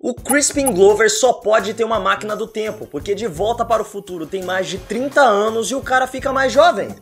O Crispin Glover só pode ter uma máquina do tempo, porque De Volta para o Futuro tem mais de 30 anos e o cara fica mais jovem.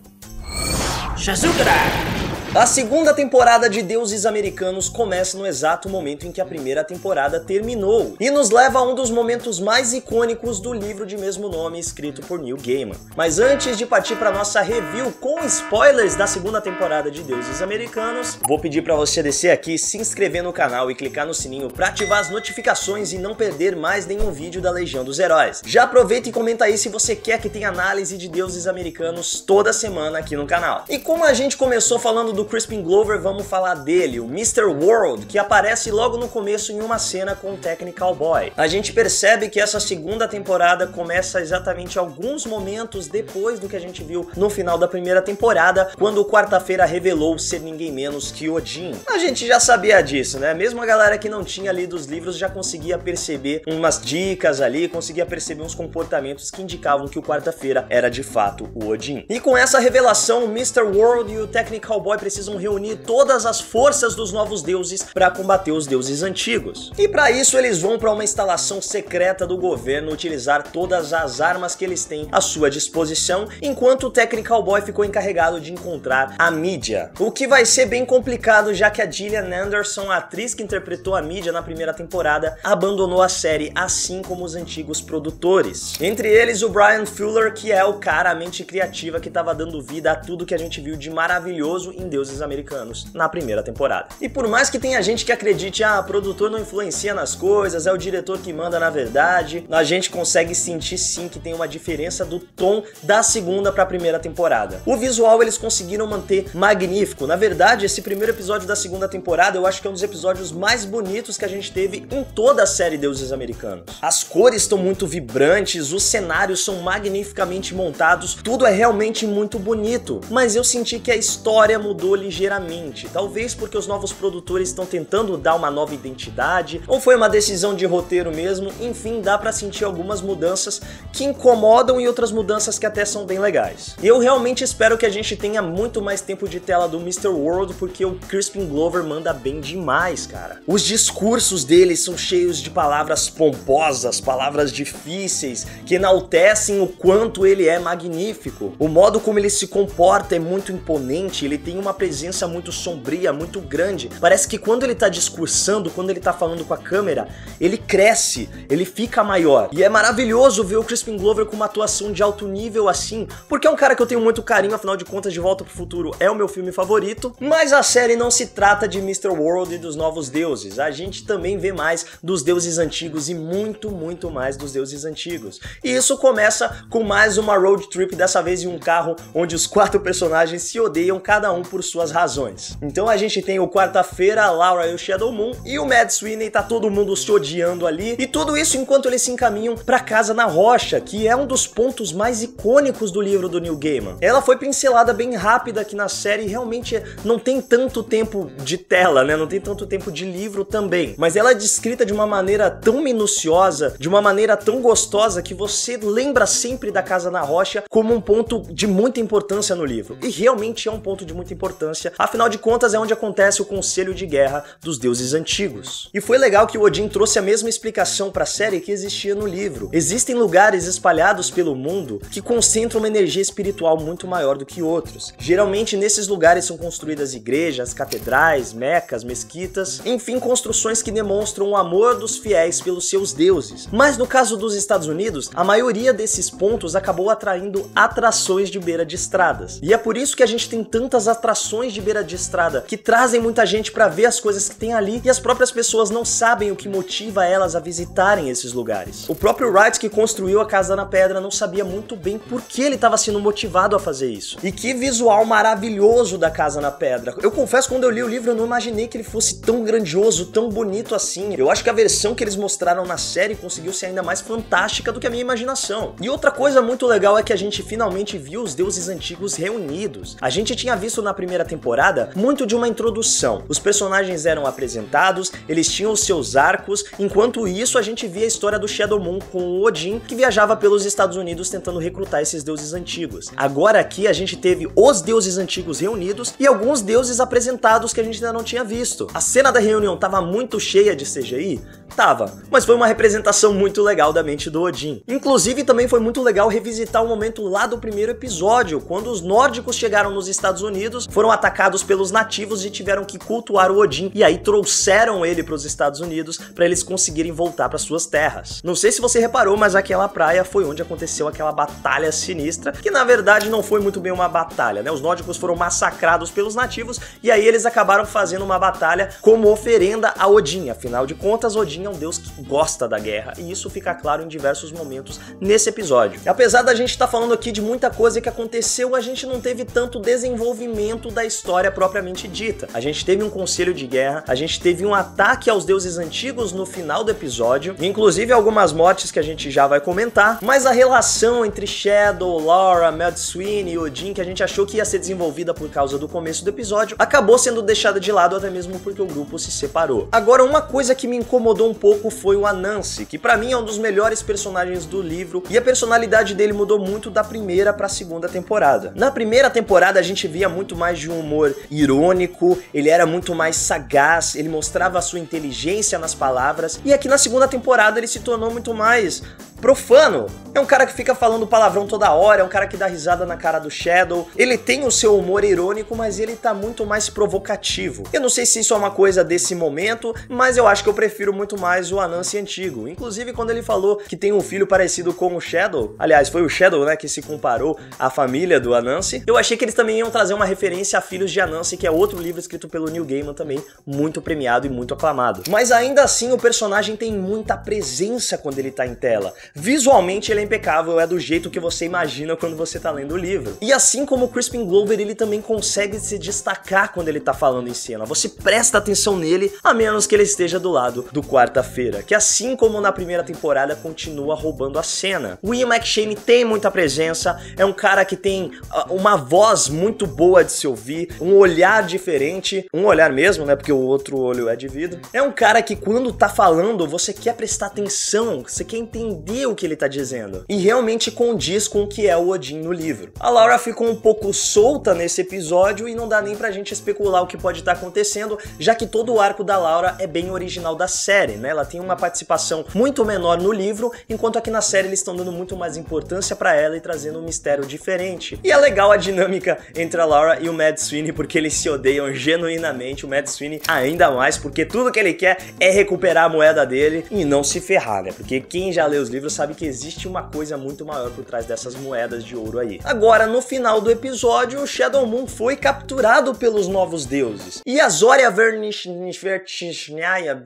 Shazukara! A segunda temporada de Deuses Americanos começa no exato momento em que a primeira temporada terminou e nos leva a um dos momentos mais icônicos do livro de mesmo nome escrito por Neil Gaiman. Mas antes de partir para nossa review com spoilers da segunda temporada de Deuses Americanos, vou pedir para você descer aqui, se inscrever no canal e clicar no sininho para ativar as notificações e não perder mais nenhum vídeo da Legião dos Heróis. Já aproveita e comenta aí se você quer que tenha análise de Deuses Americanos toda semana aqui no canal. E como a gente começou falando do Crispin Glover, vamos falar dele, o Mr. World, que aparece logo no começo em uma cena com o Technical Boy. A gente percebe que essa segunda temporada começa exatamente alguns momentos depois do que a gente viu no final da primeira temporada, quando o Quarta-feira revelou ser ninguém menos que Odin. A gente já sabia disso, né? Mesmo a galera que não tinha lido os livros já conseguia perceber umas dicas ali, conseguia perceber uns comportamentos que indicavam que o Quarta-feira era de fato o Odin. E com essa revelação, o Mr. World e o Technical Boy precisam reunir todas as forças dos novos deuses para combater os deuses antigos. E para isso eles vão para uma instalação secreta do governo utilizar todas as armas que eles têm à sua disposição, enquanto o Technical Boy ficou encarregado de encontrar a Mídia. O que vai ser bem complicado, já que a Gillian Anderson, a atriz que interpretou a Mídia na primeira temporada, abandonou a série, assim como os antigos produtores. Entre eles o Bryan Fuller, que é o cara, a mente criativa que estava dando vida a tudo que a gente viu de maravilhoso em Deuses Americanos na primeira temporada. E por mais que tenha gente que acredite, o produtor não influencia nas coisas, é o diretor que manda na verdade, a gente consegue sentir sim que tem uma diferença do tom da segunda para a primeira temporada. O visual eles conseguiram manter magnífico. Na verdade, esse primeiro episódio da segunda temporada eu acho que é um dos episódios mais bonitos que a gente teve em toda a série Deuses Americanos. As cores estão muito vibrantes, os cenários são magnificamente montados, tudo é realmente muito bonito, mas eu senti que a história mudou ligeiramente, talvez porque os novos produtores estão tentando dar uma nova identidade, ou foi uma decisão de roteiro mesmo, enfim, dá pra sentir algumas mudanças que incomodam e outras mudanças que até são bem legais. Eu realmente espero que a gente tenha muito mais tempo de tela do Mr. World, porque o Crispin Glover manda bem demais, cara. Os discursos dele são cheios de palavras pomposas, palavras difíceis, que enaltecem o quanto ele é magnífico. O modo como ele se comporta é muito imponente, ele tem uma presença muito sombria, muito grande. Parece que quando ele tá discursando, quando ele tá falando com a câmera, ele cresce, ele fica maior. E é maravilhoso ver o Crispin Glover com uma atuação de alto nível assim, porque é um cara que eu tenho muito carinho, afinal de contas, De Volta pro Futuro é o meu filme favorito. Mas a série não se trata de Mr. World e dos novos deuses. A gente também vê mais dos deuses antigos e muito mais dos deuses antigos. E isso começa com mais uma road trip, dessa vez em um carro onde os 4 personagens se odeiam, cada um por suas razões. Então a gente tem o Quarta-feira, a Laura e o Shadow Moon, e o Mad Sweeney, tá todo mundo se odiando ali, e tudo isso enquanto eles se encaminham pra Casa na Rocha, que é um dos pontos mais icônicos do livro do Neil Gaiman. Ela foi pincelada bem rápida aqui na série e realmente não tem tanto tempo de tela, né? Não tem tanto tempo de livro também, mas ela é descrita de uma maneira tão minuciosa, de uma maneira tão gostosa, que você lembra sempre da Casa na Rocha como um ponto de muita importância no livro. E realmente é um ponto de muita importância, afinal de contas é onde acontece o Conselho de Guerra dos Deuses Antigos. E foi legal que o Odin trouxe a mesma explicação para a série que existia no livro. Existem lugares espalhados pelo mundo que concentram uma energia espiritual muito maior do que outros. Geralmente nesses lugares são construídas igrejas, catedrais, mecas, mesquitas, enfim, construções que demonstram o amor dos fiéis pelos seus deuses. Mas no caso dos Estados Unidos, a maioria desses pontos acabou atraindo atrações de beira de estradas. E é por isso que a gente tem tantas atrações de beira de estrada que trazem muita gente para ver as coisas que tem ali, e as próprias pessoas não sabem o que motiva elas a visitarem esses lugares. O próprio Wright, que construiu a Casa na Pedra, não sabia muito bem por que ele estava sendo motivado a fazer isso. E que visual maravilhoso da Casa na Pedra. Eu confesso, quando eu li o livro, eu não imaginei que ele fosse tão grandioso, tão bonito assim. Eu acho que a versão que eles mostraram na série conseguiu ser ainda mais fantástica do que a minha imaginação. E outra coisa muito legal é que a gente finalmente viu os deuses antigos reunidos. A gente tinha visto na primeira primeira temporada muito de uma introdução. Os personagens eram apresentados, eles tinham os seus arcos, enquanto isso a gente via a história do Shadow Moon com o Odin, que viajava pelos Estados Unidos tentando recrutar esses deuses antigos. Agora aqui a gente teve os deuses antigos reunidos e alguns deuses apresentados que a gente ainda não tinha visto. A cena da reunião tava muito cheia de CGI? Tava, mas foi uma representação muito legal da mente do Odin. Inclusive também foi muito legal revisitar o momento lá do primeiro episódio, quando os nórdicos chegaram nos Estados Unidos, foram atacados pelos nativos e tiveram que cultuar o Odin, e aí trouxeram ele para os Estados Unidos para eles conseguirem voltar para suas terras. Não sei se você reparou, mas aquela praia foi onde aconteceu aquela batalha sinistra, que na verdade não foi muito bem uma batalha, né? Os nórdicos foram massacrados pelos nativos e aí eles acabaram fazendo uma batalha como oferenda a Odin. Afinal de contas, Odin é um deus que gosta da guerra, e isso fica claro em diversos momentos nesse episódio. Apesar da gente estar falando aqui de muita coisa que aconteceu, a gente não teve tanto desenvolvimento da história propriamente dita. A gente teve um conselho de guerra, a gente teve um ataque aos deuses antigos no final do episódio, inclusive algumas mortes que a gente já vai comentar, mas a relação entre Shadow, Laura, Mad Sweeney e Odin, que a gente achou que ia ser desenvolvida por causa do começo do episódio, acabou sendo deixada de lado até mesmo porque o grupo se separou. Agora, uma coisa que me incomodou um pouco foi o Anansi, que pra mim é um dos melhores personagens do livro, e a personalidade dele mudou muito da primeira pra segunda temporada. Na primeira temporada a gente via muito mais de um humor irônico, ele era muito mais sagaz, ele mostrava a sua inteligência nas palavras, e aqui na segunda temporada ele se tornou muito mais profano. É um cara que fica falando palavrão toda hora, é um cara que dá risada na cara do Shadow, ele tem o seu humor irônico, mas ele tá muito mais provocativo. Eu não sei se isso é uma coisa desse momento, mas eu acho que eu prefiro muito mais o Anansi antigo. Inclusive quando ele falou que tem um filho parecido com o Shadow, aliás, foi o Shadow, né, que se comparou à família do Anansi, eu achei que eles também iam trazer uma referência a Filhos de Anansi, que é outro livro escrito pelo Neil Gaiman também, muito premiado e muito aclamado. Mas ainda assim o personagem tem muita presença quando ele tá em tela. Visualmente ele é impecável, é do jeito que você imagina quando você tá lendo o livro. E assim como o Crispin Glover, ele também consegue se destacar quando ele tá falando em cena. Você presta atenção nele, a menos que ele esteja do lado do Quarta-feira, que assim como na primeira temporada, continua roubando a cena. O Ian McShane tem muita presença, é um cara que tem uma voz muito boa de se ouvir, um olhar diferente, um olhar mesmo, né, porque o outro olho é de vidro. É um cara que quando tá falando, você quer prestar atenção, você quer entender o que ele tá dizendo, e realmente condiz com o que é o Odin no livro. A Laura ficou um pouco solta nesse episódio e não dá nem pra gente especular o que pode estar acontecendo, já que todo o arco da Laura é bem original da série, né? Ela tem uma participação muito menor no livro, enquanto aqui na série eles estão dando muito mais importância pra ela e trazendo um mistério diferente. E é legal a dinâmica entre a Laura e o Mad Sweeney, porque eles se odeiam genuinamente, o Mad Sweeney ainda mais, porque tudo que ele quer é recuperar a moeda dele e não se ferrar, né? Porque quem já lê os livros sabe que existe uma coisa muito maior por trás dessas moedas de ouro aí. Agora, no final do episódio, o Shadow Moon foi capturado pelos novos deuses. E a Zoria Vernishnaya,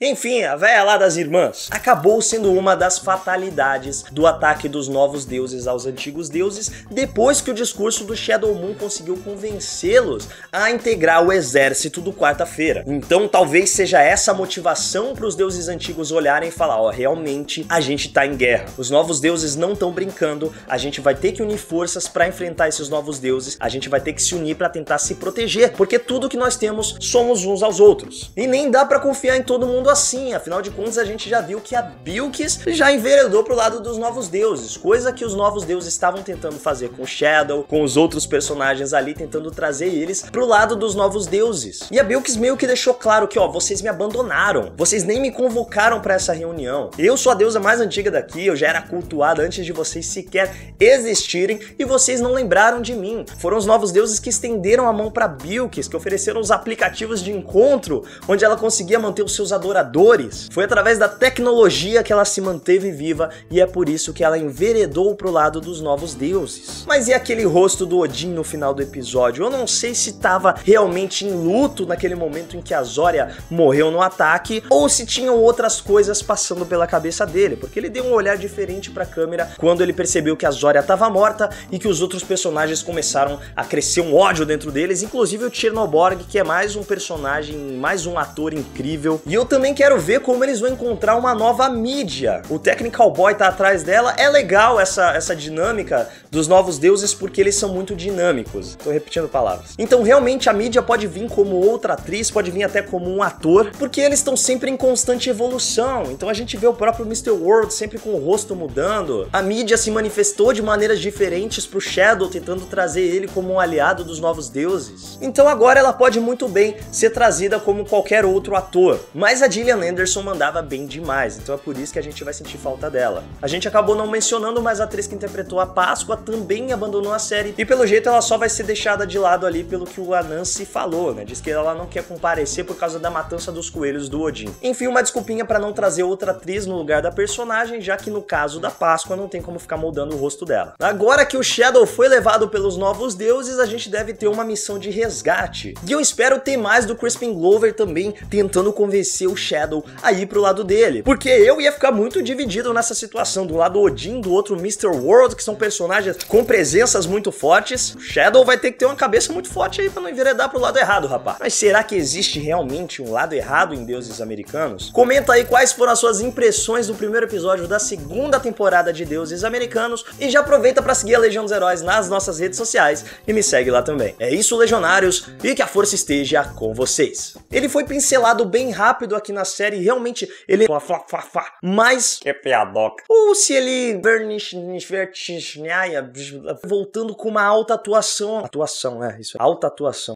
enfim, a véia lá das irmãs, acabou sendo uma das fatalidades do ataque dos novos deuses aos antigos deuses, depois que o discurso do Shadow Moon conseguiu convencê-los a integrar o exército do Quarta-feira. Então, talvez seja essa a motivação para os deuses antigos olharem e falar, ó, realmente a gente tá em guerra. Os novos deuses não estão brincando, a gente vai ter que unir forças para enfrentar esses novos deuses, a gente vai ter que se unir para tentar se proteger, porque tudo que nós temos somos uns aos outros. E nem dá para confiar em todo mundo assim, afinal de contas a gente já viu que a Bilquis já enveredou pro lado dos novos deuses, coisa que os novos deuses estavam tentando fazer com o Shadow, com os outros personagens ali, tentando trazer eles pro lado dos novos deuses. E a Bilquis meio que deixou claro que, ó, vocês me abandonaram, vocês nem me convocaram para essa reunião, eu sou a deusa mais antiga daqui, eu já era cultuada antes de vocês sequer existirem e vocês não lembraram de mim. Foram os novos deuses que estenderam a mão para Bilquis, que ofereceram os aplicativos de encontro, onde ela conseguia manter os seus adoradores. Foi através da tecnologia que ela se manteve viva e é por isso que ela enveredou pro lado dos novos deuses. Mas e aquele rosto do Odin no final do episódio? Eu não sei se tava realmente em luto naquele momento em que a Zoria morreu no ataque ou se tinham outras coisas passando pela cabeça dele, porque ele deu um olhar diferente pra câmera quando ele percebeu que a Zoria estava morta e que os outros personagens começaram a crescer um ódio dentro deles, inclusive o Chernoborg, que é mais um personagem, mais um ator incrível. E eu também quero ver como eles vão encontrar uma nova mídia. O Technical Boy tá atrás dela, é legal essa dinâmica dos novos deuses porque eles são muito dinâmicos. Tô repetindo por palavras. Então realmente a mídia pode vir como outra atriz, pode vir até como um ator, porque eles estão sempre em constante evolução. Então a gente vê o próprio Mr. World sempre com o rosto mudando. A mídia se manifestou de maneiras diferentes pro Shadow, tentando trazer ele como um aliado dos novos deuses. Então agora ela pode muito bem ser trazida como qualquer outro ator. Mas a Gillian Anderson mandava bem demais, então é por isso que a gente vai sentir falta dela. A gente acabou não mencionando, mas a atriz que interpretou a Páscoa também abandonou a série, e pelo jeito ela só vai ser deixada de lado ali pelo que o Anansi falou, né? Diz que ela não quer comparecer por causa da matança dos coelhos do Odin. Enfim, uma desculpinha pra não trazer outra atriz no lugar da personagem, já que no caso da Páscoa não tem como ficar moldando o rosto dela. Agora que o Shadow foi levado pelos novos deuses, a gente deve ter uma missão de resgate. E eu espero ter mais do Crispin Glover também tentando convencer o Shadow a ir pro lado dele, porque eu ia ficar muito dividido nessa situação, do lado Odin, do outro Mr. World, que são personagens com presenças muito fortes. O Shadow vai ter que ter uma cabeça muito forte aí pra não enveredar pro lado errado, rapaz. Mas será que existe realmente um lado errado em Deuses Americanos? Comenta aí quais foram as suas impressões do primeiro episódio da segunda temporada de Deuses Americanos, e já aproveita pra seguir a Legião dos Heróis nas nossas redes sociais e me segue lá também. É isso, Legionários, e que a força esteja com vocês. Ele foi pincelado bem rápido aqui na série, realmente ele... Mas... que piadoca. Ou se ele... voltando com uma alta atuação. Atuação, isso é. Alta atuação.